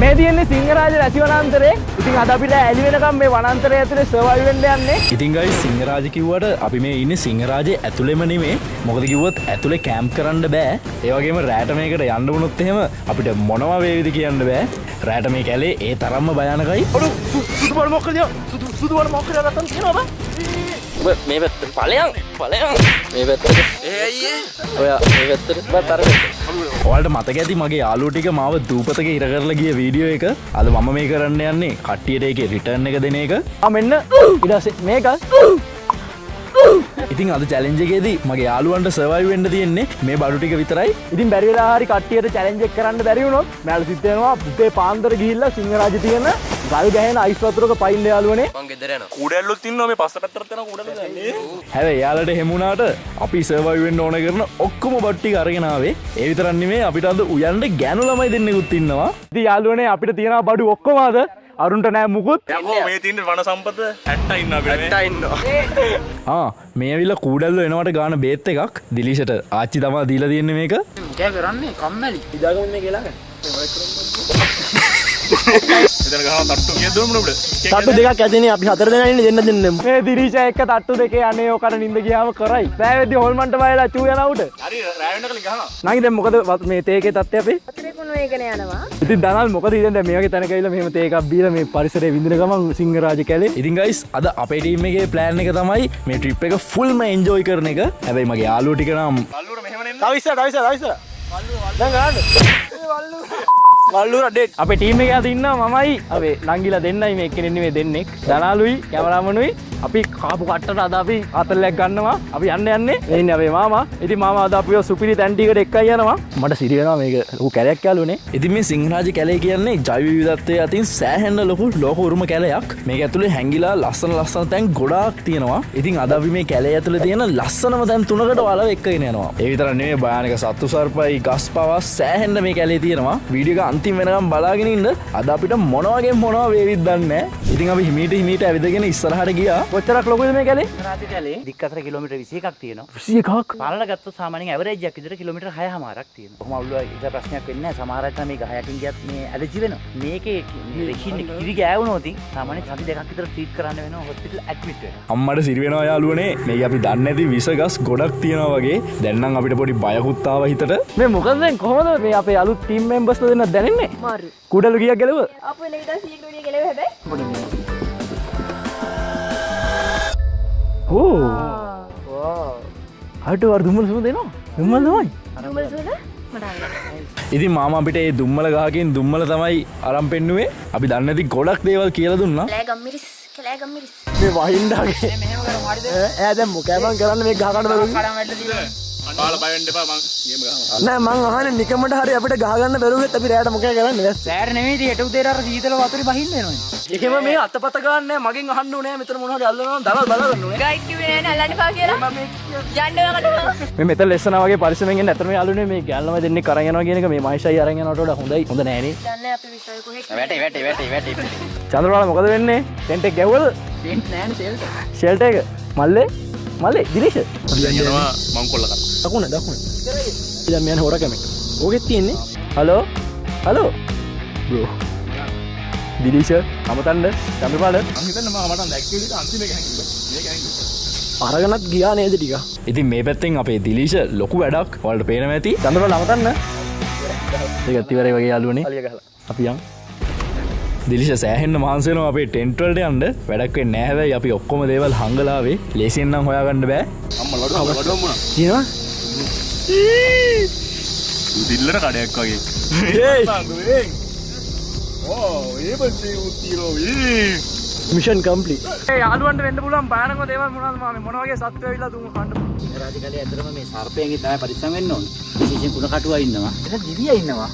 මේ තියෙන්නේ සිංහරාජ රැසි වනාන්තරේ. ඉතින් අද අපිට ඇලි වෙනකම් මේ වනාන්තරය ඇතුලේ සර්වයිව් වෙන්න යන්නේ. ඉතින් guys සිංහරාජ කිව්වට අපි මේ ඉන්නේ සිංහරාජේ ඇතුළේම නෙමෙයි. මොකද කිව්වොත් ඇතුලේ කැම්ප් කරන්න බෑ. ඒ වගේම රැට මේකට යන්න වුණොත් එහෙම අපිට මොනවා වේවිද කියන්න බෑ. රැට මේ කැලේ ඒ තරම්ම භයානකයි. සුදු බල මොකද? සුදු බල මොකද නැත්තම් කියනවා බා. මේ පැත්ත ඵලයන් මේ පැත්තට අයියේ ඔයා මේ පැත්තට බත් අර ඔයාලට මතක ඇති මගේ යාළුවෝ ටික මාව දූපතක ඉර කරලා ගිය වීඩියෝ එක. අද මම මේ කරන්න යන්නේ කට්ටියට ඒකේ රිටර්න් එක දෙන එක. මෙන්න ඊට පස්සේ මේක ඉතින් අද චැලෙන්ජ් එකේදී මගේ යාළුවන්ට සර්වයිව් වෙන්න තියෙන්නේ මේ බඩු ටික විතරයි. ඉතින් බැරි වෙලා හරි කට්ටියට චැලෙන්ජ් එක කරන්න බැරි වුණොත් මෑල සිද්ධ වෙනවා පුතේ පාන්දර ගිහිල්ලා සිංහරාජ තියෙන ගල් ගැහෙන අයිස් වතුරක පයින්න යාළුවනේ. මං ගෙදර යනවා. කූඩැල්ලොත් ඉන්නවා මේ පස්ස පැත්තට යන කූඩැල්ල නේ. හැබැයි යාළුවට හැමුණාට අපි සර්වයිව් වෙන්න ඕන කරන ඔක්කොම බඩු ටික අරගෙන ආවේ. ඒ විතරක් නෙමෙයි අපිට අද උයන්න ගෑනු ළමයි දෙන්නෙකුත් ඉන්නවා. ඉතින් යාළුවනේ අපිට තියෙන බඩු ඔක්කොම අද අරුන්ට නෑ මුකුත්. යකෝ මේ තියෙන වන සම්පත 60 ඉන්නවා අපිට. 60 ඉන්නවා. මේ ඇවිල්ලා කූඩැල්ලෝ එනවට ගාන බේත් එකක් දිලිෂට ආච්චි තමා දීලා තියෙන්නේ මේක. මොකෑ කරන්නේ කම්මැලි. ඉදාගමු මේ කියලා ගන්න. එතන ගහන තට්ටු කිය දුන්නු උඩ. තට්ටු දෙකක් ඇදෙනේ අපි 4 දෙනා ඉන්නේ දෙන්න දෙන්න. මේ දිරීෂා එක්ක තට්ටු දෙකේ අනේ ඔකට නිින්ද ගියාම කරයි. රෑවෙද්දි හොල්මන්ට වයලා චූ යන උඩ. හරි රෑ වෙන්න කලින් ගහනවා. නංගි දැන් මොකද මේ තේකේ තත්ත්වය අපේ? අතරේ කුණු වේගන යනවා. ඉතින් දනල් මොකද ඉතින් දැන් මේ වගේ තැනක ඇවිල්ලා මෙහෙම තේ එකක් බීලා මේ පරිසරයේ විඳින ගමන් සිංහරාජ කැලේ. ඉතින් guys අද අපේ ටීම් එකේ plan එක තමයි මේ trip එක fullම enjoy කරන එක. හැබැයි මගේ යාළුවෝ ටික නම් කල්ලුර මෙහෙම නෙන්න. තව ඉස්සර දැන් ගන්න. වල්ලුර ඩේට්. අපේ ටීම් එකේ අද ඉන්නවා මමයි අපේ නංගිලා දෙන්නයි මේ එක්කෙනෙක් නෙමෙයි දෙන්නෙක්. දනාලුයි කැමරාමනුයි අපි කාපු කට්ටට අද අපි අතල්ලයක් ගන්නවා. අපි යන්නේ මේ ඉන්නේ අපේ මාමා. ඉතින් මාමා අද අපිව සුපිරි තැන් ටිකට එක්කයි යනවා. මට සිරි වෙනවා මේක ඌ කැලයක් යාළුවනේ. ඉතින් මේ සිංහරාජ කැලේ කියන්නේ ජෛව විවිධත්වයේ අතින් සෑහෙන ලොකු ලෝක උරුම කැලයක්. මේක ඇතුලේ හැංගිලා ලස්සන තැන් ගොඩාක් තියෙනවා. ඉතින් අද අපි මේ කැලේ ඇතුලේ තියෙන ලස්සනම තැන් තුනකට වලව එක්කගෙන යනවා. ඒ විතරක් නෙමෙයි භයානක සත්තු සර්පයි ගස් පවා සෑහෙන මේ කැලේ තියෙනවා. වීඩියෝ එක අන්තිම වෙනකම් බලාගෙන ඉන්න. අද අපිට මොනවා වේවිද දන්නේ නැහැ. ඉතින් අපි හිමීට ඇවිදගෙන ඉස්සරහට ගියා. කොච්චරක් ලොකුද මේ කැලේ? රාජ කැලේ දික්කතර කිලෝමීටර් 21ක් තියෙනවා. 21ක්. පාලන ගත්තොත් සාමාන්‍යයෙන් ඇවරේජ් එකක් විතර කිලෝමීටර් 6මාරක් තියෙනවා. කොහොම අවුල ඉත ප්‍රශ්නයක් වෙන්නේ නැහැ. සමහර අය තමයි ගහ යටින් ගියත් මේ ඇලර්ජි වෙනවා. මේකේ රෙෂින් කිරි ගෑවුනොත් සාමාන්‍යයෙන් සති දෙකක් විතර ට්‍රීට් කරන්න වෙනවා හොස්පිටල් ඇඩ්මිට් වෙනවා. අම්මට සිරි වෙනවා යාළුවනේ. මේක අපි දන්නේ නැති විස ගස් ගොඩක් තියෙනවා වගේ. දැන් නම් අපිට පොඩි බයකුත් ආවා හිතට. මේ මොකද දැන් කොහොමද මේ අපේ අලුත් ටීම් මෙම්බර්ස්ලා දෙන්නත් දැනෙන්නේ? මාරු. කුඩලු ගියක් ගැලුව? අපු එන විතර 100 කට ගලව හැබැයි. ඕ. හට වර දුම්මල සුවඳ එනවා. දුම්මල තමයි. දුම්මල සුවඳ මට ආවා. ඉතින් මාමා අපිට මේ දුම්මල ගහකින් දුම්මල තමයි අරන් පෙන්නුවේ. අපි දන්නේ නැති ගොඩක් දේවල් කියලා දුන්නා. කැලෑ ගම්මිරිස්. මේ වහින්දාගේ. මෙහෙම කරමු හරිද? ඈ දැන් මොකෑ මං කරන්නේ මේ ගහ ගන්න බැරුව. කඩම් වැටලා තියෙනවා. අඬාලා බය වෙන්න එපා මං ගේම ගහනවා. නෑ මං අහන්නේ නිකමට හරි අපිට ගහ ගන්න බැරුවෙත් අපි රැයට මොකෑ කරන්නේ දැස්. සෑර නෙමෙයි ඉතින් හෙට උදේට අර සීතල වතුරේ බහින්න වෙනවනේ. එහෙම මේ අතපත ගන්න නෑ මගෙන් අහන්න ඕනේ මෙතන මොන හරි අල්ලනවා දවල් බලා ගන්න ඕනේ. ගයිඩ් කිව්වේ නෑනේ අල්ලන්න එපා කියලා. යන්න ඔයාකට. මේ මෙතන ලෙස්සනා වගේ පරිස්සමෙන් ඉන්න අතන මේ යාළුවනේ මේ ගැල්ලම දෙන්නේ කරන් යනවා කියන එක මේ මහේෂයි අරන් යනවට වඩා හොඳයි. හොඳ නෑනේ. දන්නේ අපි විශ්වය කොහෙද? වැටේ. චන්ද්‍රපාල මොකද වෙන්නේ? ටෙන්ට් එක ගැව්වද? ටෙන්ට් නෑනේ ෂෙල්ටර්. ෂෙල්ටර් එක මල්ලේ දිලිෂ. දැන් යනවා මං කොල්ල කරා. දකුණ. ඉතින් මම යන හොරකමෙන්. ඕකෙත් තියෙන්නේ. Hello bro. දිලිෂ අමතන්න චන්ද්‍රපාල. මං හිතන්නේ මට දැක්කේ විදිහට අන්තිම එක හැංගිලා. අරගෙනත් ගියා නේද ටික. ඉතින් මේ පැත්තෙන් අපේ දිලිෂ ලොකු වැඩක් ඔයාලට පේනවා ඇති. චන්ද්‍රපාල අමතන්න. ඒකත් ඉවරයි වගේ යාළුවනේ. අලිය ගහලා. අපි යන්. දිලිෂ සෑහෙන්න මහන්සි වෙනවා අපේ ටෙන්ට් වලට යන්න. වැඩක් වෙන්නේ නැහැ හැබැයි අපි ඔක්කොම දේවල් හංගලාවේ. ලේසියෙන් නම් හොයාගන්න බෑ. අම්මා ලඩ වුණා. කියනවා? දිල්ලර කඩයක් වගේ. Mission complete. ඒ යාළුවන්ට වෙන්න පුළුවන් බානකම දේවල් මොනවද මාමේ මොන වගේ සත්ත්වය ඇවිල්ලා දුම කන්න. රාජ කැලේ ඇතුළම මේ සර්පයන්ගේ තමයි පරිස්සම් වෙන්න ඕනේ. විශේෂයෙන් කුණ කටුවා ඉන්නවා. ඒක දිවියා ඉන්නවා.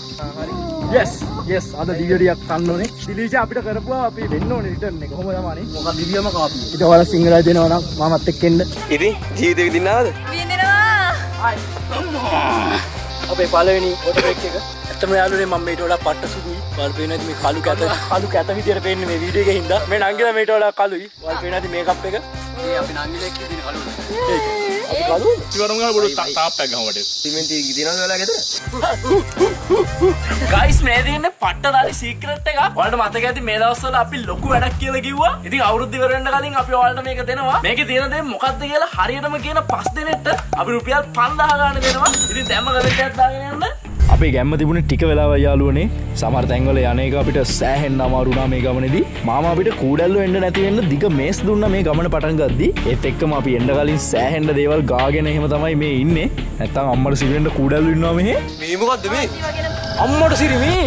yes අද දිවියරියක් ගන්න ඕනේ. දිලිෂ අපිට කරපුවා අපි වෙන්න ඕනේ රිටර්න් එක. කොහොමද මානේ? මොකක් දිවියම කාපිය. ඊට වඩා සිංහලයි දෙනවා නම් මාමත් එක්ක එන්න. ඉතින් ජීවිතේ විඳින්නවද? විඳිනවා. අපේ පළවෙනි ඔටෝ බ්‍රේක් එක. ඇත්තම යාළුවනේ මම මේට වඩා පට්ට සුදුයි. වල් පේන නැති මේ කළු කැත විදියට පේන්නේ මේ වීඩියෝ එකේ හින්දා. මේ නංගිලා මේට වඩා කළුයි. වල් පේන නැති මේකප් එක. මේ අපි නංගිලා එක්ක ඉදින කලුනේ. ඉවරම ගාන බොරු තාප්පයක් ගහමු වටේ. සිමෙන්ති දිනන වෙලා ගෙදර. ගයිස් මේ තියෙන්නේ පට්ටදාරි සීක්‍රට් එක. ඔයාලට මතක ඇති මේ දවස්වල අපි ලොකු වැඩක් කියලා කිව්වා. ඉතින් අවුරුද්ද ඉවර වෙන්න කලින් අපි ඔයාලට මේක දෙනවා. මේකේ තියෙන දේ මොකක්ද කියලා හරියටම කියන 5 දිනෙට අපි රුපියල් 5000 ගන්න දෙනවා. ඉතින් දැම්ම ගලෙට්ටයක් දාගෙන යන්න. අපේ ගැම්ම තිබුණේ ටික වෙලාවක් යාළුවනේ. සමහර තැන්වල යන්නේක අපිට සෑහෙන්න අමාරු වුණා මේ ගමනේදී. මාමා අපිට කූඩැල්ලෝ එන්න නැති වෙන්න දිග මේස් දුන්නා මේ ගමන පටන් ගද්දි. ඒත් එක්කම අපි එන්න කලින් සෑහෙන්න දේවල් ගාගෙන එහෙම තමයි මේ ඉන්නේ. නැත්තම් අම්මට සිරිවෙන්න කූඩැල්ලෝ ඉන්නවා මෙහෙ. මේ මොකද්ද මේ? අම්මට සිරි මේ.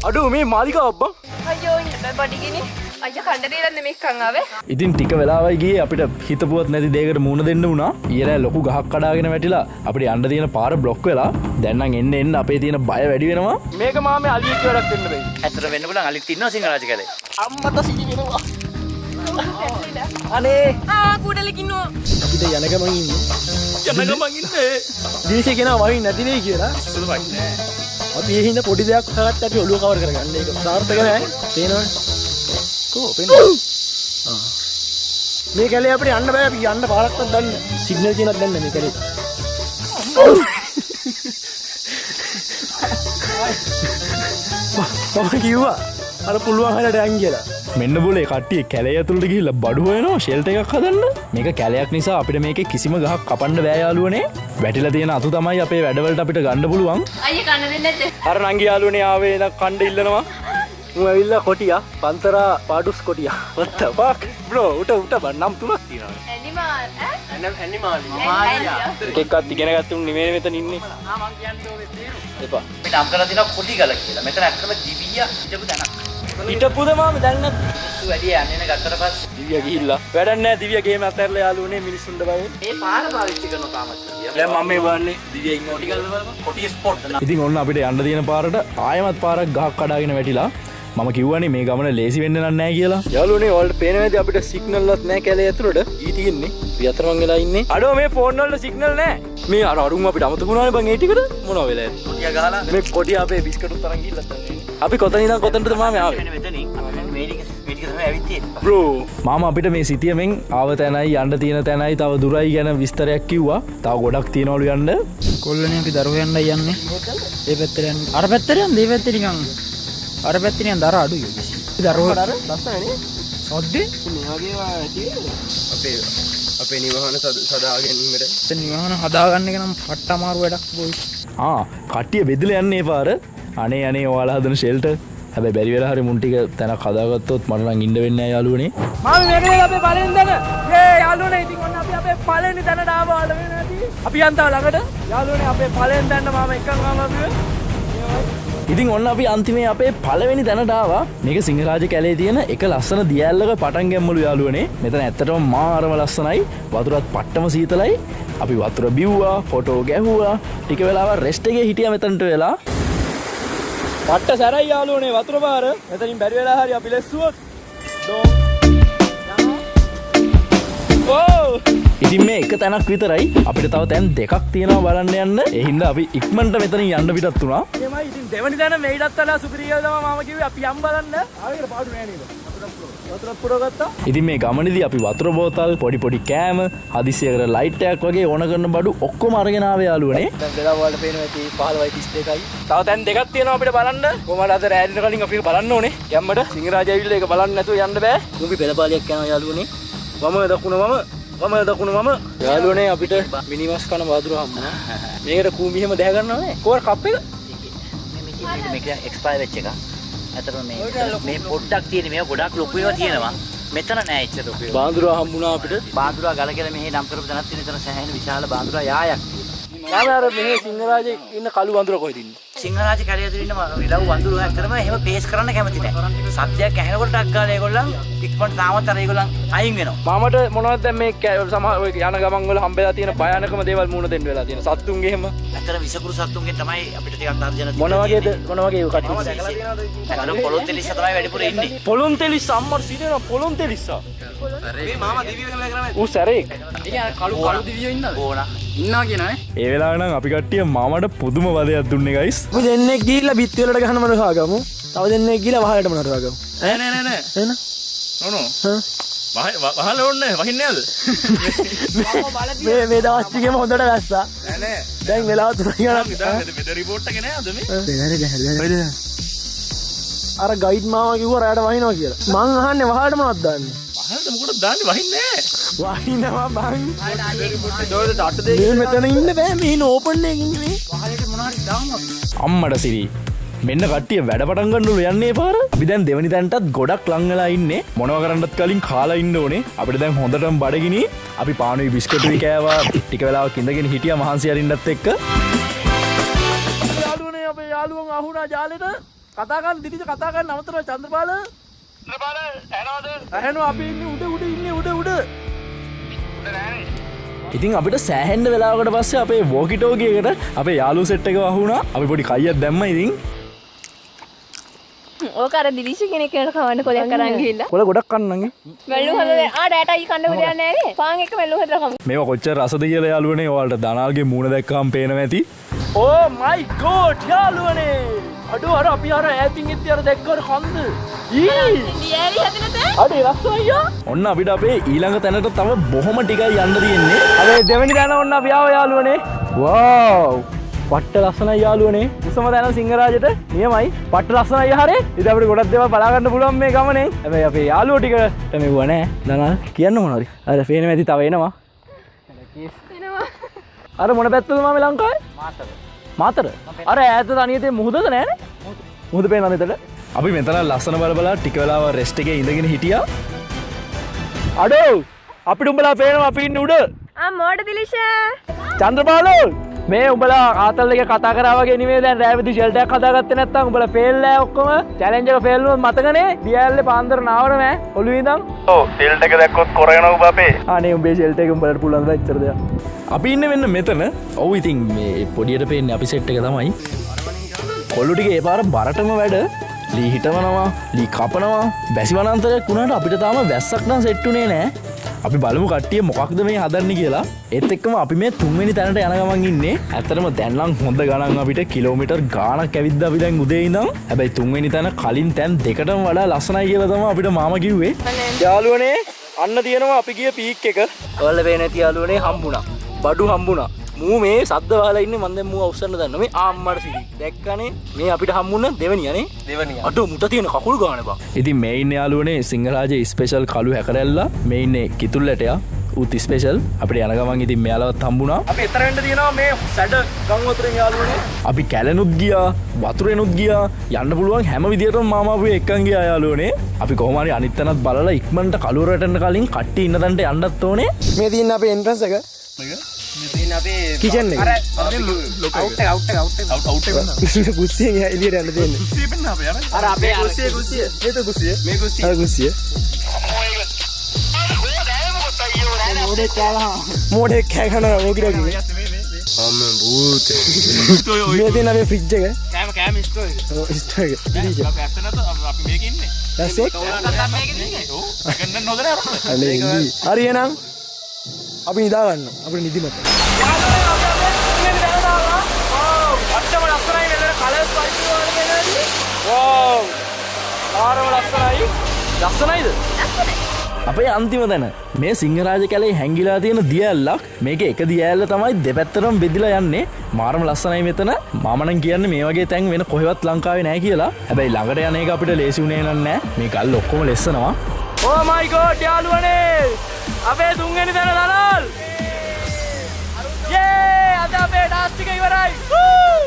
අඩෝ මේ මාලිකාව අබ්බා. අයියෝ ඉන්න බඩගිනි. අයියා කණ්ඩ දීලා නෙමෙයි කන් ආවේ. ඉතින් ටික වෙලාවයි ගියේ අපිට හිතපුවත් නැති දෙයකට මුහුණ දෙන්න වුණා. ඊයරෑ ලොකු ගහක් කඩාගෙන වැටිලා අපිට යන්න තියෙන පාර බ්ලොක් වෙලා. දැන් නම් එන්න අපේ තියෙන බය වැඩි වෙනවා. මේක මාමේ අලියෙක් වැඩක් වෙන්න බෑ. ඇත්තට වෙන්න පුළුවන් අලිත් ඉන්නවා සිංහරාජ කැලේ. අම්මට සිරි වෙනවා. අනේ කුඩලකින්නෝ. අපිට යන ගමන් ඉන්නේ. යන ගමන් ඉන්නේ. දිවිෂේ කෙනා වහින් නැති නේ කියලා. සුදුපත් නෑ. අපි ඒ හින්දා පොඩි දෙයක් හරත් අපි ඔළුව කවර් කරගන්න. ඒක සාර්ථක නෑ. පේනවනේ. කො පේනවද? මේ කැලේ අපිට යන්න බෑ. අපි යන්න පාරක්වත් දන්නේ. සිග්නල් තියෙනවද දන්නේ මේ කැලේ. මම කිව්වා අර පුළුවන් හැලට යන් කියලා. මෙන්න බෝලේ කට්ටිය කැලේ ඇතුළට ගිහිල්ලා බඩු හොයනවා ෂෙල්ටර් එකක් හදන්න. මේක කැලයක් නිසා අපිට මේකේ කිසිම ගහක් කපන්න බෑ යාළුවනේ. වැටිලා තියෙන අතු තමයි අපේ වැඩවලට අපිට ගන්න පුළුවන්. අයියා කන්න දෙන්නේ නැද්ද? අර නංගි යාළුවනේ ආවේ ඉතින් කණ්ඩ ඉල්ලනවා. මම ඇවිල්ලා කොටියා පන්තරා පාඩුස් කොටියා. what the fuck bro උට බන් නම් තුනක් තියෙනවා. ඇනිමල් එකෙක්වත් ඉගෙන ගත්තුන් නෙමෙයි මෙතන ඉන්නේ. එපා. මේ නම් කරලා දිනවා කොටි ගල කියලා. මෙතන ඇත්තම දිවිය හිටපු තැනක්. හිටපුද මාමේ දැන් නැත්. මිනිස්සු වැඩි යන්නේ නැ ගත්තට පස්සේ දිවිය ගිහිල්ලා. වැඩක් නැහැ දිවිය ගේම අතහැරලා යාළුවනේ මිනිස්සුන්ට බය. මේ පාර පාවිච්චි කරන තාමත්. දැන් මම මේ බලන්නේ දිවිය ඉන්න කොටි ගල බලපන්. කොටි ස්පොට්. ඉතින් ඔන්න අපිට යන්න තියෙන පාරට ආයෙමත් පාරක් ගහක් කඩාගෙන වැටිලා. මම කිව්වනේ මේ ගමන ලේසි වෙන්න නැහැ කියලා. යාළුවනේ ඔයාලට පේනවද අපිට සිග්නල්වත් නැහැ කැලේ ඇතුළට. ඊ තියෙන්නේ. අපි අතරමං වෙලා ඉන්නේ. අඩෝ මේ ෆෝන් වල සිග්නල් නැහැ. මේ අර අරුන් අපිට අමතක වුණානේ බං ඒ ටිකට. මොනවා වෙලා ඇද්ද? කොටිය ගහලා මේ කොටිය අපේ බිස්කට් තරම් ගිහිල්ලා තමයි. අපි කොතන ඉඳන් කොතනද මාමේ ආවේ? මෙතනින් මේක තමයි ඇවිත් තියෙන්නේ. බ්‍රෝ මාමා අපිට මේ සිටියමෙන් ආව තැනයි යන්න තියෙන තැනයි තව දුරයි ගැන විස්තරයක් කිව්වා. තව ගොඩක් තියනවලු යන්න. කොල්ලනේ අපි දරුවෝ යන්නයි යන්නේ. ඒ පැත්තට යන්නේ. අර පැත්තට යන්නේ. මේ පැත්තේ නිකන් අර පැත්තේ නිකන් දර අඩුයි. දරුවෝ අර ලස්සනනේ. ඔද්දේ මෙයාගේවා ඇති අපේ නිවහන සදා ගැනීමට නිවහන හදාගන්න එක නම් පට්ට අමාරු වැඩක් බොයි. කට්ටිය බෙදලා යන්නේ පාර. අනේ ඔයාලා හදන ෂෙල්ටර්. හැබැයි බැරි වෙලා හරි මුන් ටික තැනක් හදාගත්තොත් මට නම් ඉන්න වෙන්නේ නැහැ යාළුවනේ. මාමි මේකනේ අපේ පළවෙනි තැන. යේ යාළුවනේ ඉතින් ඔන්න අපි අපේ පළවෙනි තැනට ආවා වෙනදී. අපි යන්තාව ළඟට. යාළුවනේ අපේ පළවෙනි තැනට මාම එකන් ආවා අපි. ඉතින් ඔන්න අපි අන්තිමේ අපේ පළවෙනි තැනට ආවා. මේක සිංහරාජ කැලේ තියෙන එක ලස්සන දියැලක පටන් ගැම්මලු යාළුවනේ. මෙතන ඇත්තටම මාරම ලස්සනයි. වතුරත් පට්ටම සීතලයි. අපි වතුර බිව්වා, ෆොටෝ ගැහුවා. ටික වෙලාවක් රෙස්ට් එකේ හිටියා මෙතනට වෙලා. පට්ට සැරයි යාළුවනේ වතුර පාර. මෙතනින් බැරි වෙලා හරි අපි ලැස්සුවොත්. ඉතින් මේ එක තැනක් විතරයි අපිට තව තැන් දෙකක් තියෙනවා බලන්න යන්න. ඒ හින්දා අපි ඉක්මනට මෙතනින් යන්න පිටත් වුණා. එමයි ඉතින් දෙවනි තැන මේකටත් වඩා සුපිරි කියලා තමයි මාම කිව්වේ අපි යම් බලන්න. ආයෙත් පාඩු නෑ නේද? වතුරත් පුරවගත්තා. ඉතින් මේ ගමනේදී අපි වතුර බෝතල්, පොඩි කෑම, හදිසියකට ලයිට් එකක් වගේ ඕන කරන බඩු ඔක්කොම අරගෙන ආවේ යාළුවනේ. දැන් වෙලාව වලට පේනවා ඇති 15:32යි. තව තැන් දෙකක් තියෙනවා අපිට බලන්න. කොහමද අද රෑදින කලින් අපි බලන්න ඕනේ. යම්මඩ සිංහරාජ ඇවිල්ලා ඒක බලන්න නැතුව යන්න බෑ. මුඹි පෙළපාලියක් යනවා යාළුවනේ. වම දකුණ යාළුවනේ අපිට මිනිමස් කන වතුර හම්බුණා. මේකට කූඹි හැම දැහ ගන්නව නේ. කොහොර කප් එක? මේක එක්ස්පයර් වෙච්ච එක. අතන මේ පොඩ්ඩක් තියෙන මේවා ගොඩක් ලොකු ඒවා තියෙනවා. මෙතන නෑ එච්චර ලොකු ඒවා. බාඳුරා හම්බුණා අපිට. බාඳුරා ගල කියලා මෙහි නම් කරපු තැනක් තියෙන තැන සෑහෙන විශාල බාඳුරා යායක් තියෙනවා. යාම අර මෙහි සිංහරාජේ ඉන්න කළු වඳුර කොහෙද ඉන්නේ? සිංහරාජ කැලේ ඇතුළේ ඉන්න විලව් වඳුරු හැක්කරම එහෙම පේස් කරන්න කැමති නැහැ. සද්දයක් ඇහෙනකොට ටක් ගාලා ඒගොල්ලන් ඉක්මනට තාමත් අර ඒගොල්ලන් අයින් වෙනවා. මාමට මොනවද දැන් මේ යන ගමන් වල හම්බෙලා තියෙන භයානකම දේවල් මුණ දෙන්න වෙලා තියෙන සත්තුන්ගේ එහෙම. ඇත්තට විසකුරු සත්තුන්ගෙන් තමයි අපිට ටිකක් තර්ජන මොන වගේද කට්ටිය? ඇත්තට පොළොන් තෙලිස්ස තමයි වැඩිපුර ඉන්නේ. පොළොන් තෙලිස්ස අම්මට සිදෙනවා පොළොන් තෙලිස්ස. මේ මාමා දිවිය වෙන කරන්නේ ඌ සැරේක්. කළු දිවියෝ ඉන්නද? ඕනා. ඉන්නවා කියනනේ. ඒ වෙලාව නම් අපි කට්ටිය මාමට පුදුම වදයක් දුන්නේ ගයිස්. අපි දෙන්නෙක් ගිහිල්ලා බිත්ති වලට ගහන මනස ආගමු. තව දෙන්නෙක් ගිහිල්ලා වහලට මනස ආගමු. නෑ එන නෝනෝ වහල ඕනේ වහින්නේ නැද්ද? මේ දවස් ටිකේම හොඳට වැස්සා. නෑ දැන් වෙලාව 3 ගණන්. වෙද රිපෝට් එක නෑද මේ? අර ගයිඩ් මාමා කිව්වා රැයට වහිනවා කියලා. මං අහන්නේ වහලට මොනවද දාන්නේ? වහලට මොකටද දාන්නේ වහින්නේ නෑ. වහිනවා බං. රිපෝට් මේ මෙතන ඉන්න බෑ මේ ඕපන් එකකින් ඉන්නේ මේ. වහලට මොනවද දාන්න අම්මට සිරි මෙන්න කට්ටිය වැඩ පටන් ගන්නලු යන්නේ පාර. අපි දැන් දෙවනි තැනටත් ගොඩක් ලං වෙලා ඉන්නේ. මොනවා කරන්නත් කලින් කාලා ඉන්න ඕනේ. අපිට දැන් හොඳටම බඩගිනි. අපි පානුයි බිස්කට්ුයි කෑවා. ටික වෙලාවක් ඉඳගෙන හිටියා මහන්සි අරින්නත් එක්ක. යාළුවනේ අපේ යාළුවන් අහුණා ජාලෙට. කතා කරන්න දිදිච කතා කරන්න අමතරව චන්ද්‍රපාල. චන්ද්‍රපාල ඇනවද? ඇහෙනවා අපි ඉන්නේ උඩ ඉන්නේ උඩ. උඩ නෑනේ. ඉතින් අපිට සෑහෙන්න වෙලාවකට පස්සේ අපේ වෝකිටෝකි එකට අපේ යාළුවෝ සෙට් එක වහුණා. අපි පොඩි කයියක් දැම්මා ඉතින්. ඕක අර දිලිෂ කෙනෙක් කෙනට කවන්න කොලයක් අරන් ගිහිල්ලා. කොළ ගොඩක් කන්නන්ගේ. මෙල්ලු හොඳද? ඩෑටා යි කන්න විදියක් නැහැ නේ. පාන් එක මෙල්ලු හොදලා කමු. මේවා කොච්චර රසද කියලා යාළුවනේ. ඔයාලට දනාල්ගේ මූණ දැක්කම පේනවා ඇති. ඕ මයි ගෝඩ් යාළුවනේ. අඩෝ අර අපි අර ඈතින් ඉද්දි අර දැක්කර කන්ද. දියෑලි හදනද? අඩේ ලස්සන අයියා. ඔන්න අපිට අපේ ඊළඟ තැනට තව බොහොම ටිකයි යන්න තියෙන්නේ. අර දෙවෙනි තැන ඔන්න අපි ආව යාළුවනේ. වව්. පට්ට ලස්සනයි යාළුවනේ. උසම තැන සිංහරාජට නියමයි. පට්ට ලස්සනයි හරේ. ඉතින් අපිට ගොඩක් දේවල් බලා ගන්න පුළුවන් මේ ගමනේ. හැබැයි අපේ යාළුවෝ ටිකට මෙව්ව නෑ. දනල් කියන්න මොනවද? අර පේන්නේ නැති තව එනවා. අර මොන පැත්තද මාමේ ලංකාවේ? මාතර. අර ඈත තනියතේ මුහුදද නෑනේ? මුහුද පේනවද එතන? අපි මෙතන ලස්සන බල ටික වෙලාව රෙස්ට් එකේ ඉඳගෙන හිටියා. අඩෝ අපිට උඹලා පේනවා අපි ඉන්නේ උඩ. මෝඩ දිලිෂ. චන්ද්‍රපාලෝ මේ උඹලා ආතල් එක කතා කරා වගේ නෙමෙයි දැන් රෑවිදි ෂෙල්ටර් එකක් හදාගත්තේ නැත්නම් උඹලා ෆේල් නෑ ඔක්කොම. චැලෙන්ජ් එක ෆේල් වුණොත් මතකනේ? දියැලේ පාන්දර නාවර නෑ ඔළුවේ ඉඳන්. ඔව් ෂෙල්ටර් එක දැක්කොත් කොරගෙන උඹ අපේ. අනේ උඹේ ෂෙල්ටර් එක උඹලට පුළුවන් ද ඉච්චර දෙයක්. අපි ඉන්නේ මෙන්න මෙතන. ඔව් ඉතින් මේ පොඩියට පේන්නේ අපි සෙට් එක තමයි. කොල්ලු ටික ඒ පාර බරටම වැඩ. ලී හිටවනවා, ලී කපනවා. වැසි වනාන්තරයක් වුණාට අපිට තාම වැස්සක් නම් සෙට් උනේ නෑ. අපි බලමු කට්ටිය මොකක්ද මේ හදන්නේ කියලා. ඒත් එක්කම අපි මේ 3 වෙනි තැනට යන ගමන් ඉන්නේ. ඇත්තටම දැන් නම් හොඳ ගණන් අපිට කිලෝමීටර් ගාණක් ඇවිද්දා අපි දැන් උදේ ඉඳන්. හැබැයි 3 වෙනි තැන කලින් තැන් දෙකටම වඩා ලස්සනයි කියලා තමයි අපිට මාමා කිව්වේ. යාළුවනේ අන්න තියෙනවා අපි ගිය පීක් එක. ඔයාලා පේන්නේ නැති යාළුවනේ හම්බුණා. බඩු හම්බුණා. මූ මේ සද්ද වහලා ඉන්නේ මම දැන් මූ අවසන්න දන්නවා මේ අම්මට සිටි දැක්කනේ මේ අපිට හම්බුණ දෙවනියනේ අඩෝ මුට තියෙන කකුල් ගාන බා. ඉතින් මේ ඉන්නේ යාළුවනේ සිංහරාජේ ස්පෙෂල් කළු හැකරැල්ලා. මේ ඉන්නේ කිතුල්ලටයා උත් ස්පෙෂල්. අපිට යන ගමන් ඉතින් මෙයාලවත් හම්බුණා. අපි එතන වෙන්න තියෙනවා මේ සැඩ ගම් වතුරෙන් යාළුවනේ. අපි කැලෙනුත් ගියා වතුරෙනුත් ගියා යන්න පුළුවන් හැම විදියටම මාමා අපි එක්කන් ගියා යාළුවනේ. අපි කොහොම හරි අනිත් තැනත් බලලා ඉක්මනට කලුවරට එන්න කලින් කට්ටිය ඉන්න තැනට යන්නත් ඕනේ. මේ තියෙන අපේ එන්ට්‍රන්ස් එක. කිචන් එක. අවුට් එක. කුස්සියෙන් එළියට යන්න දෙන්නේ. කුස්සිය පෙන්න අපේ අර. අර අපේ කුස්සිය. මේක කුස්සිය. මේ කුස්සිය. අර කුස්සිය. මෝඩේ කෑ කනවා මොකිරා කිව්වේ. අම්ම භූතේ. මේ තියෙන අපේ ෆ්‍රිජ් එක. කෑම ස්ටෝර් එක. ඔව් ස්ටෝර් එක. අපි ඇත්ත නැත අපි මේක ඉන්නේ. දැස් එක්. ඔව්. ගන්න නොදර අපිට. අනේ ඉඳි. හරි එහෙනම් අපි නිදා ගන්න. අපිට නිදිමත. ලස්සනයිද? අපේ අන්තිම තැන මේ සිංහරාජ කැලේ හැංගිලා තියෙන දියැලක්. මේක එක දියැල්ල තමයි දෙපැත්තටම බෙදිලා යන්නේ. මාරම ලස්සනයි මෙතන. මම නම් කියන්නේ මේ වගේ තැන් වෙන කොහෙවත් ලංකාවේ නැහැ කියලා. හැබැයි ළඟට යන එක අපිට ලේසි උනේ නෑ. මේ ගල් ඔක්කොම ලෙස්සනවා. Oh my god යාළුවනේ. අපේ 3 වෙනි තැන දනල්. යේ අද අපේ ඩාන්ස් ටික ඉවරයි. වූ!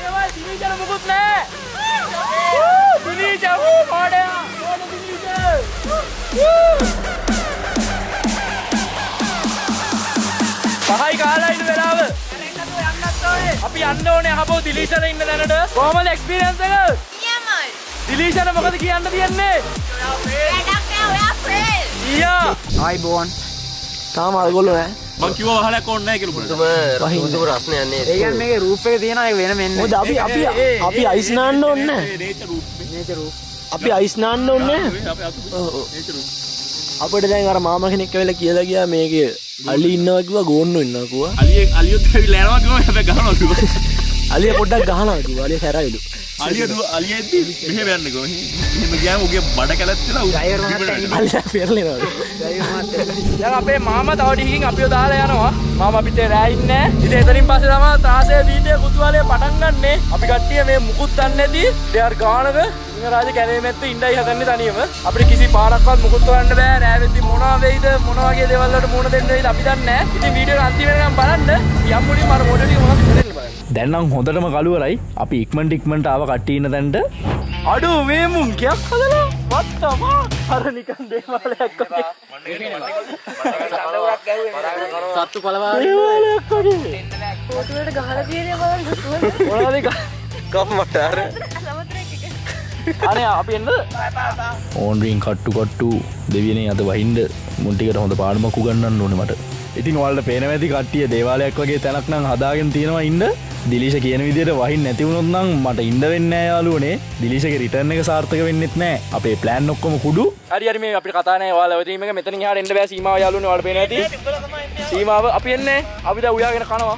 ඒවයි දිවිජන මොකුත් නෑ. වූ! දිවිජ වූ පාඩයා. ඕන දිවිජ. වූ! පහයි කාලා ඉන්න වෙලාව. අපි යන්න ඕනේ අහපෝ දිලීෂන ඉන්න දැනට. කොහමද එක්ස්පීරියන්ස් එක? නියමයි. දිලීෂන මොකද කියන්න තියන්නේ? වැඩක් නෑ ඔයා ෆේල්. ඊයා. ආයිබෝන්. තාම අරගොල්ලෝ නෑ. මං කිව්වා වහලක් ඕනේ නැහැ කියලා උඹට. උතුම රස්නේ යන්නේ. ඒ කියන්නේ මේකේ රූෆ් එක තියෙනවා ඒක වෙන මෙන්න. මොකද අපි අයිස් නාන්න ඕනේ නෑ. Nature roof. Nature roof. අපි අයිස් නාන්න ඕනේ නෑ. අපේ අතු. Nature roof. අපිට දැන් අර මාමා කෙනෙක් ඇවිල්ලා කියලා ගියා මේකේ අලි ඉන්නවා කිව්වා ගෝන්නු ඉන්නවා කිව්වා. අලියොත් ඇවිල්ලා යනවා කිව්වා හැබැයි ගහනවා කිව්වා. අලිය පොඩ්ඩක් ගහනවා කිව්වා. අලිය සැරයිලු. අලියෙද්දි මෙහෙම යන්නකෝ. එහෙම ගියාම උගේ බඩ කැලැත්තලා අලිය පෙරලෙනවා. දැන් අපේ මාමා තව ටිකකින් අපිව දාලා යනවා. මාමා අපිට රෑ ඉන්නේ. ඉතින් එතනින් පස්සේ තමයි ත්‍රාසයේ වීඩියෝ කුතුහලය පටන් ගන්නෙ. අපි කට්ටිය මේ මුකුත් දන්නේ නැති දෙයාර ගානක සිංහරාජ කැලේ මැද්ද ඉඳයි හදන්නේ තනියම. අපිට කිසි පාරක්වත් මුකුත් හොයන්න බෑ. රෑ වෙද්දි මොනවා වෙයිද මොන වගේ දේවල් වලට මුහුණ දෙන්න වෙයිද අපි දන්නේ නැහැ. ඉතින් වීඩියෝ එක අන්තිම වෙනකම් බලන්න. යම් මුලින්ම අර මොඩල් එක මොනවද කරන්න බලන්න. දැන් නම් හොඳටම කළුවරයි. අපි ඉක්මනට ආව කට්ටිය ඉන්න තැනට. අඩු මේ මුංගයක් හදලා වත්තමා අර නිකන් දේවාලයක් වගේ. සත්තු පළවාගෙන දේවාලයක් වගේ. පොතුවට ගහලා තියෙන්නේ බලන්න. මොනවද කම්මට අර අනේ අපි එන්නද? ඕන්ඩ්‍රීන් කට්ටු දෙවියනේ අද වහින්ද මුන්ටිකට හොඳ පාඩමක් උගන්වන්න ඕනේ මට. ඉතින් ඔයාලට පේනවා ඇති කට්ටිය දේවාලයක් වගේ තැනක් නම් හදාගෙන තියෙනවා ඉන්න. දිලීෂ කියන විදිහට වහින්න නැති වුණොත් නම් මට ඉන්න වෙන්නේ නැහැ යාළුවනේ. දිලීෂගේ රිටර්න් එක සාර්ථක වෙන්නෙත් නැහැ. අපේ ප්ලෑන් ඔක්කොම කුඩු. හරි මේ අපිට කතා නැහැ. ඔයාලා ඔය ටීම් එක මෙතනින් එහාට එන්න බෑ. සීමාව යාළුවනේ ඔයාලට පේනවා ඇති. සීමාව අපි එන්නේ. අපි දැන් උයාගෙන කනවා.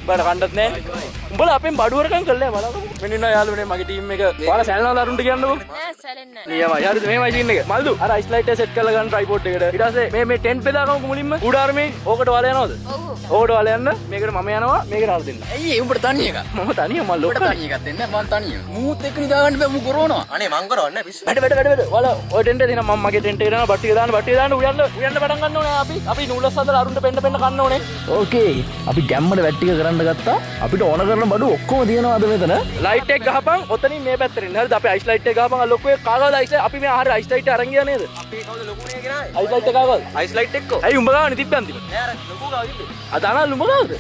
බඩ කණ්ඩත් නැහැ. උඹලා අපෙන් බඩුවරකම් කළා බලන්න. මෙන්න ඉන්න යාළුවනේ මගේ ටීම් එක. ඔයාලා සැලනවල අරුන්ට කියන්නකෝ. නෑ සැලෙන්නේ නෑ. නියමයි. හරිද මේමයි සීන් එක. මල්දු අර අයිස් ලයිට් එක සෙට් කරලා ගන්න ට්‍රයිපෝඩ් එකට. ඊට පස්සේ මේ ටෙන්ට් බෙදාගමු මුලින්ම. උඩාරමේ ඕකට වල යනවද? ඔව්. ඕකට වල යන්න. මේකට මම යනවා. මේකට හර දෙන්න. ඇයි උඹට තනි එක? මම තනියම මම ලොක්ක. තනි එකක් දෙන්න මම තනියම. මූත් එක්ක නිදාගන්න බෑ මූ කරවනවා. අනේ මං කරවන්නේ නැහැ පිස්සු. වැඩ. ඔයාලා ඔය ටෙන්ට් එක දෙන්න මම මගේ ටෙන්ට් එකට යනවා. බට්ටිය දාන්න උයන්න පටන් ගන්න ඕනේ අපි. අපි නූලස් හදලා අරුන්ට පෙන්න කන්න ඕනේ. ඕකේ. අපි ගැම්මට වැට්ටික කරන්න ගත්තා. අපිට ඕන කරන බඩු ඔක්කොම තියෙනවා අද මෙතන. ලයිට් එක ගහපන්. ඔතනින් මේ පැත්තට එන්න. හරිද? අපි අයිස් ලයිට් එක ගහපන්. අර ලොකු එක කාගාවද අයිස්? අපි මේ ආහාර අයිස් ලයිට් එක අරන් ගියා නේද? අපි කවුද ලොකුනේ ගෙනාවේ? අයිස් ලයිට් එක කාගාවද? අයිස් ලයිට් එක්ක. ඇයි උඹ ගාවනේ තිබ්බ අන්තිම? නෑ අර ලොකු ගාව තිබ්බේ. අද අනල් උඹ ගාවද?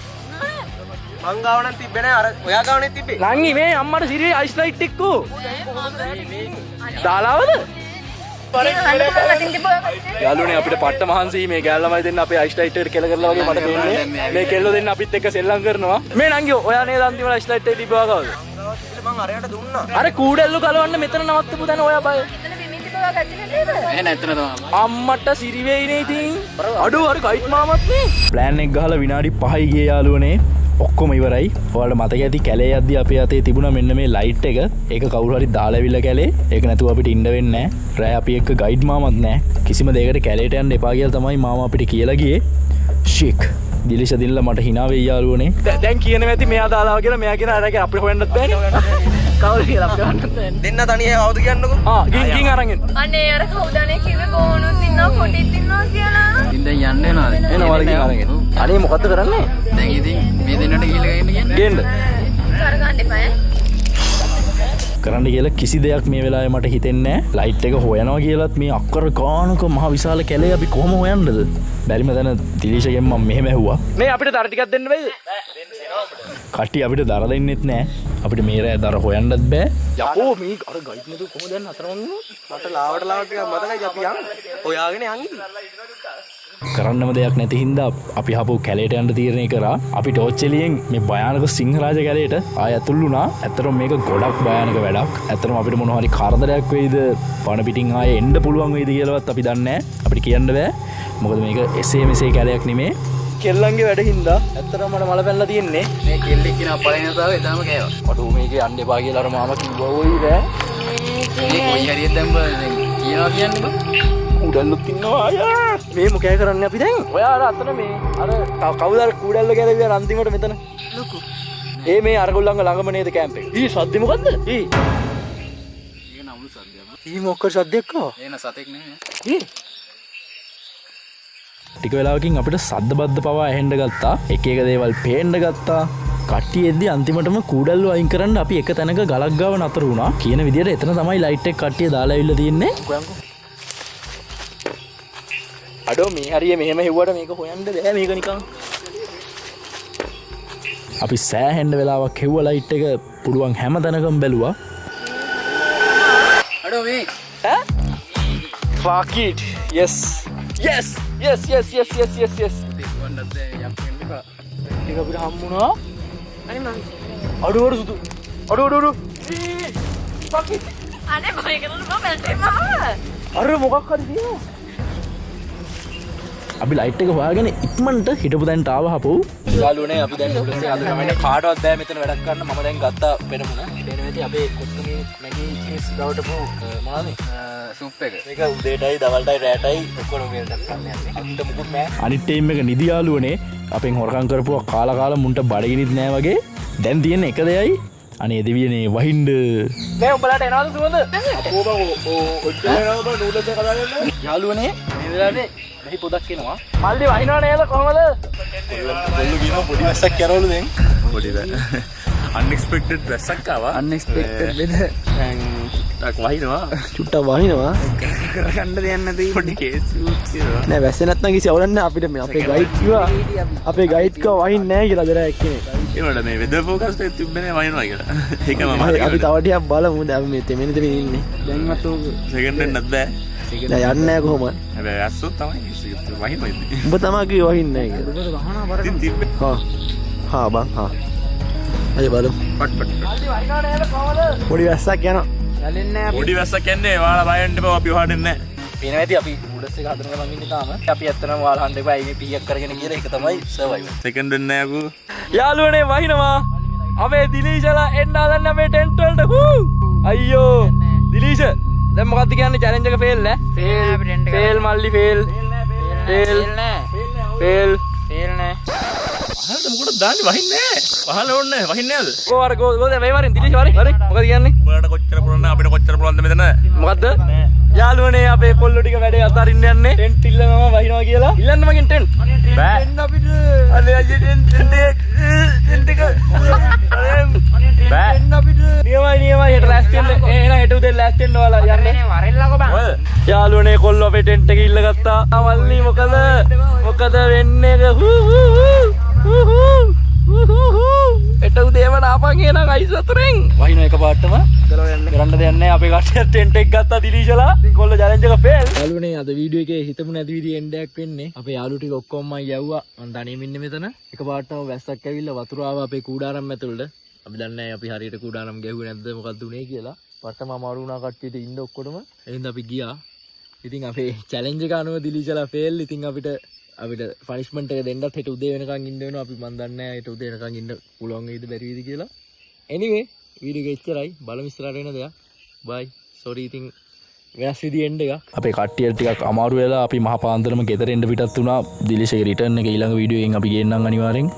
මං ගාව නම් තිබ්බේ නෑ අර ඔයා ගාවනේ තිබ්බේ. නංගි මේ අම්මට සිරියේ අයිස් ලයිට් එක්කෝ. දාලාවද? යාළුවනේ අපිට පට්ට මහන්සි මේ ගෑල් ළමයි දෙන්න අපේ අයිස් ලයිට් එකට කෙල කරලා වගේ මට පේන්නේ. මේ කෙල්ලෝ දෙන්න අපිත් එක්ක සෙල්ලම් කරනවා. මේ නංගි ඔයා නේද අන්තිම අයිස් ලයිට් එක තිබ්බා ගාවද? මං අරයට දුන්නා. අර කූඩල්ලු කලවන්න මෙතන නවත්තපු තැන ඔයා බය. එතන බිමින් තිබුණා ගැටේ නේද? එහෙනම් එතන තමයි. අම්මට සිරි වෙයිනේ ඉතින්. අඩු අර ගයිඩ් මාමත් නේ. ප්ලෑන් එක ගහලා විනාඩි 5යි ගියේ යාළුවනේ. ඔක්කොම ඉවරයි. ඔයාලට මතක ඇති කැලේ යද්දි අපේ අතේ තිබුණා මෙන්න මේ ලයිට් එක. ඒක කවුරු හරි දාලා ඇවිල්ලා කැලේ. ඒක නැතුව අපිට ඉන්න වෙන්නේ නැහැ. රෑ අපි එක්ක ගයිඩ් මාමත් නැහැ. කිසිම දෙයකට කැලේට යන්න එපා කියලා තමයි මාමා අපිට කියලා ගියේ. ෂික්. දිලිෂ දිනලා මට hina වෙයි යාළුවනේ. දැන් කියන ඇති මෙයා දාලාව කියලා මෙයා කියන අරගෙන අපිට හොයන්නත් බෑනේ. කවුරු කියලා අපිට හොයන්නත් බෑනේ. දෙන්න තනියම આવද කියන්නකෝ. ගින් අරන් එන්න. අනේ අර කවුදනේ කිව්වේ ගෝනුත් ඉන්නවා පොඩිත් ඉන්නවා කියලා. ඉතින් දැන් යන්න වෙනවද? එනවා වල ගින් අරන් එන්න. අනේ මොකද්ද කරන්නේ? දැන් ඉතින් මේ දෙන්නට ගිහලා ගන්න කියන්නේ. ගේන්න. කරගන්න එපා ඈ. කරන්න කියලා කිසි දෙයක් මේ වෙලාවේ මට හිතෙන්නේ නැහැ. ලයිට් එක හොයනවා කියලත් මේ අක්කර ගානක මහ විශාල කැලේ අපි කොහොම හොයන්නද? බැරිම තැන දිලීෂගෙන් මම මෙහෙම ඇහුවා. මේ අපිට දර ටිකක් දෙන්න බෑද? කට්ටිය අපිට දර දෙන්නෙත් නැහැ. අපිට මේ රෑ දර හොයන්නත් බෑ. යකෝ මේ අර ගයිඩ් නේද කොහොමද යන්න අතරමං මට ලාවට ටිකක් මතකයි අපි යන්නේ. හොයාගෙන යන්නේ. කරන්නම දෙයක් නැති හින්දා අපි හපු කැලේට යන්න තීරණය කරා. අපි ටෝච් එළියෙන් මේ භයානක සිංහරාජ කැලේට ආය ඇතුල් වුණා. ඇත්තටම මේක ගොඩක් භයානක වැඩක්. ඇත්තටම අපිට මොනවා හරි කරදරයක් වෙයිද, පණ පිටින් ආයේ එන්න පුළුවන් වෙයිද කියලාවත් අපි දන්නේ නැහැ. අපිට කියන්න බෑ. මොකද මේක එසේ මෙසේ කැලයක් නෙමේ. කෙල්ලන්ගේ වැඩ හින්දා ඇත්තටම මට මල පැනලා තියෙන්නේ. මේ කෙල්ලෙක් කියන පළවෙනිතාව එදාම කෑවා. අඩෝ මේකේ යන්න එපා කියලා අර මාමා කිව්වා ඔයි බෑ. මේ කොයි හරියට දැන් කියනවා කියන්නේ බං. කුඩල්ලුත් ඉන්නවා අයියා. මේ මොකෑ කරන්නේ අපි දැන්? ඔයා අර අතන මේ අර කවුද අර කුඩල්ල කියලා විතර අන්තිමට මෙතන. ලොකු. මේ අරගොල්ලන්ග ළඟම නේද කැම්ප් එක. සද්ද මොකද්ද? ඒක නමුළු සද්දයක්. මොකක්ද සද්දයක් ආවා? එන සතෙක් නෙමෙයි. ටික වෙලාවකින් අපිට සද්ද බද්ද පවා ඇහෙන්න ගත්තා. එක එක දේවල් පේන්න ගත්තා. කට්ටිය එද්දි අන්තිමටම කූඩල්ලු අයින් කරන්න අපි එක තැනක ගලක් ගාව නතර වුණා. කියන විදිහට එතන තමයි ලයිට් එක කට්ටිය දාලා ඇවිල්ලා තියෙන්නේ. අඩෝ මේ හරිය මෙහෙම හෙව්වට මේක හොයන්න බෑ මේක නිකන්. අපි සෑහෙන්න වෙලාවක් හෙව්ව ලයිට් එක පුළුවන් හැම තැනකම බැලුවා. අඩෝ මේ ඈ? Fuck it. Yes. Yes. Yes. Yes. Yes. Yes. Yes. Yes. වන්නත් යම් කෙනෙක් ටික අපිට හම්බුණා. අනේ මං අඩුවර සුදු. අඩු. Fuck it. අනේ මොකද කරන්නේ බැලටේ මාව. අර මොකක් හරි තියෙනවා. අපි ලයිට් එක හොයාගෙන ඉක්මනට හිටපු තැනට ආව හපෝ. යාළුවනේ අපි දැන් උඩසේ අඳුරගෙන කාටවත් බෑ මෙතන වැඩක් කරන්න මම දැන් ගත්තා පෙරමුණ. පෙරමුණේදී අපේ කොත්තුමේ මැගි චීස් දවටපු මොනවද? සූප් එක. මේක උදේටයි දවල්ටයි රැටයි ඔක්කොම වෙනසක් කරන්න යන්නේ. අන්ට මුකුත් නෑ. අනිත් ටීම් එක නිදි යාළුවනේ අපෙන් හොරකම් කරපුවා කාලා මුන්ට බඩගිනිත් නෑ වගේ. දැන් තියෙන එක දෙයයි අනේ දෙවියනේ වහින්ඩ. මේ උඹලාට එනවද සුවඳ? යාළුවනේ මේ වෙලාවේ මෙහි පොදක් එනවා. මල්ලි වහිනව නේද කොහමද? කොල්ලු කියනවා පොඩි වැස්සක් කරවලු දැන්. පොඩි අන්එක්ස්පෙක්ටඩ් වැස්සක් ආවා. අන්එක්ස්පෙක්ටඩ් වෙද. දැන් ටක් වහිනවා. චුට්ටක් වහිනවා. කරගන්න දෙයක් නැති. පොඩි කේස් තියෙනවා. නෑ වැස්සේ නැත්නම් කිසි අවුලක් නෑ අපිට මේ අපේ ගයිඩ් කිව්වා. අපේ ගයිඩ් කිව්වා වහින්නේ නෑ කියලා දරා එක්කෙනෙක්. ඒවට මේ වෙදර් ෆෝකාස්ට් එකේ තිබ්බනේ වහිනවා කියලා. ඒක මම අපි තව ටිකක් බලමු දැන් මේ තෙමෙන ඉන්නේ. දැන්වත් ඕක සෙකන්ඩ් එකක් බෑ. නෑ යන්නේ නෑ කොහොමද? හැබැයි ඇස්සොත් තමයි වහිනවා ඉතින්. උඹ තමයි කිව්වේ වහින්නේ නෑ කියලා. ඉතින් තිබ්බේ. හා බං හා. අය බලමු. පට් පට්. පොඩි වැස්සක් යනවා. පොඩි වැස්සක් යන්නේ ඔයාලා බය වෙන්න එපා අපි ඔයාට එන්නේ නැහැ. පේන ඇති අපි උඩස් එක හදන ගමන් ඉන්නේ තාම. අපි ඇත්තටම ඔයාලා හන්ද එපා මේ පීයක් කරගෙන කියලා ඒක තමයි සර්වයිවල්. සෙකන්ඩ් වෙන්නේ නැහැ අකෝ. යාළුවනේ වහිනවා. අපේ දිලීෂලා එන්න හදන්න අපේ ටෙන්ට් වලට. අයියෝ. දිලීෂ දැන් මොකද්ද කියන්නේ චැලෙන්ජ් එක ෆේල් ඈ? ෆේල් මල්ලි ෆේල්. ෆේල් නෑ. ෆේල් නෑ. අහලද මොකටද දාන්නේ වහින්නේ නැහැ. වහල ඕනේ නැහැ. වහින්නේ නැද්ද? ගෝ අර ගෝ මේ වරින් දිලීෂ වරින්. මොකද කියන්නේ? ඔයාලට කොච්චර පුරන්න අපිට කොච්චර පුරන්නද මෙතන? මොකද්ද? යාළුවනේ අපේ කොල්ලෝ ටික වැඩේ අතාරින්න යන්නේ. ටෙන්ට් ඉල්ලනවා වහිනවා කියලා. ඉල්ලන්න මගෙන් ටෙන්ට්. බෑ. ටෙන්ට් අපිට. අනේ අජේ ටෙන්ට් එක. බෑ. ටෙන්ට් අපිට. නියමයි හෙට ලෑස්ති වෙන්න. එහෙනම් හෙට උදේ ලෑස්ති වෙන්න ඔයාලා යන්නේ. වරෙල්ලකෝ බං. යාළුවනේ කොල්ලෝ අපේ ටෙන්ට් එක ඉල්ලගත්තා. මල්ලි මොකද වෙන්නේ? එට උදේම නාපන් කියන ගයිස් වතුරෙන් වහින එක පාටම කරන්න දෙයක් නැහැ අපේ කට්ටිය ටෙන්ට් එක ගත්තා දිලීෂලා ඉතින් කොල්ල චැලෙන්ජ් එක ෆේල් යාළුවනේ අද වීඩියෝ එකේ හිතමු නැති විදිහේ එන්ඩ් එකක් වෙන්නේ අපේ යාළු ටික ඔක්කොම යවුවා මම තනියම ඉන්නේ මෙතන එක පාටම වැස්සක් ඇවිල්ලා වතුර ආවා අපේ කූඩාරම් ඇතුළට අපි දන්නේ නැහැ අපි හරියට කූඩාරම් ගැහුවේ නැද්ද මොකද්ද උනේ කියලා පට්ටම අමාරු වුණා කට්ටියට ඉන්න ඔක්කොටම එහෙනම් අපි ගියා ඉතින් අපේ චැලෙන්ජ් එක අනුව දිලීෂලා ෆේල් ඉතින් අපිට ෆනිශ්මන්ට් එක දෙන්නත් හෙට උදේ වෙනකන් ඉන්න වෙනවා අපි මන් දන්නේ නැහැ හෙට උදේ වෙනකන් ඉන්න පුළුවන් වෙයිද බැරි වෙයිද කියලා anyway වීඩියෝ එක එච්චරයි බලමු ඉස්සරහට වෙන දෙයක් bye sorry ඉතින් වෙනස් විදිහේ එන්ඩ් එකක් අපේ කට්ටිය ටිකක් අමාරු වෙලා අපි මහා පාන්දරම ගෙදර එන්න පිටත් වුණා දිලිෂගේ රිටර්න් එක ඊළඟ වීඩියෝ එකෙන් අපි ගේන්නම් අනිවාර්යෙන්